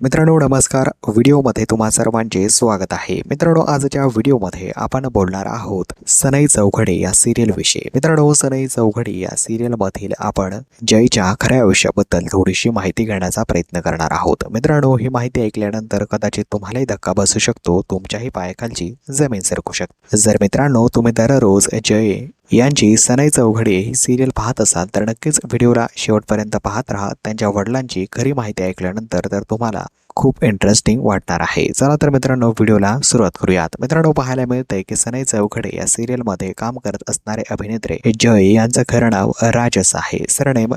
मित्रांनो नमस्कार. व्हिडिओमध्ये तुम्हा सर्वांचे स्वागत आहे. मित्रांनो आजच्या व्हिडिओमध्ये आपण बोलणार आहोत सनई चौघडे या सिरियल विषयी. मित्रांनो सनई चौघडे या सिरियल मधील आपण जयच्या खऱ्या आयुष्याबद्दल थोडीशी माहिती घेण्याचा प्रयत्न करणार आहोत. मित्रांनो ही माहिती ऐकल्यानंतर कदाचित तुम्हालाही धक्का बसू शकतो, तुमच्याही पायाखालची जमीन सरकू शकते. जर मित्रांनो तुम्ही दररोज जय यांची सनई चौघडे ही सिरियल पाहत असाल तर नक्कीच व्हिडिओला शेवटपर्यंत पाहत राहा. त्यांच्या वडिलांची खरी माहिती ऐकल्यानंतर तर तुम्हाला खूप इंटरेस्टिंग वाटणार आहे. चला तर मित्रांनो व्हिडिओला सुरुवात करूयात. मित्रांनो पाहायला मिळतंय की सनई चौघडे या सिरियलमध्ये काम करत असणारे अभिनेत्री जय यांचं खरं नाव राज असं आहे. सरनेम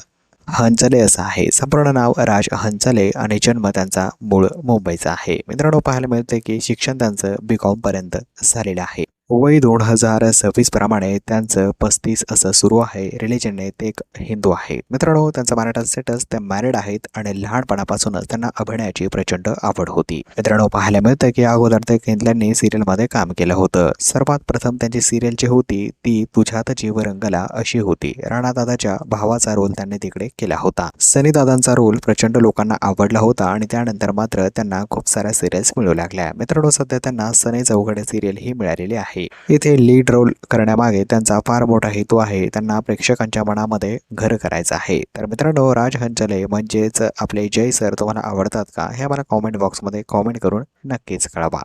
हंचले असं आहे. संपूर्ण नाव राज हंचले आणि जन्म त्यांचा मूळ मुंबईचा आहे. मित्रांनो पाहायला मिळते की शिक्षण त्यांचं B.Com पर्यंत झालेलं आहे. वय 2026 प्रमाणे त्यांचं 35 असं सुरू आहे. रिलिजनने ते एक हिंदू आहेत. मित्रांनो त्यांचा मॅरिटल स्टेटस ते मॅरिड आहेत आणि लहानपणापासूनच त्यांना अभिनयाची प्रचंड आवड होती. मित्रांनो पाहायला मिळतं की अगोदर ते केंद्रांनी सिरियलमध्ये काम केलं होतं. सर्वात प्रथम त्यांची सिरियल जी होती ती तुझ्यात जीव रंगला अशी होती. राणा दादाच्या भावाचा रोल त्यांनी तिकडे केला होता. सनी दादांचा रोल प्रचंड लोकांना आवडला होता आणि त्यानंतर मात्र त्यांना खूप साऱ्या सिरियल्स मिळू लागल्या. मित्रांनो सध्या त्यांना सनई चौघडे सिरियल ही मिळालेली आहे. इथे लीड रोल करण्यामागे त्यांचा फार मोठा हेतू आहे. त्यांना प्रेक्षकांच्या मनामध्ये घर करायचं आहे. तर मित्रांनो राज हंचले म्हणजेच आपले जय सर तुम्हाला आवडतात का हे मला कॉमेंट बॉक्समध्ये कॉमेंट करून नक्कीच कळवा.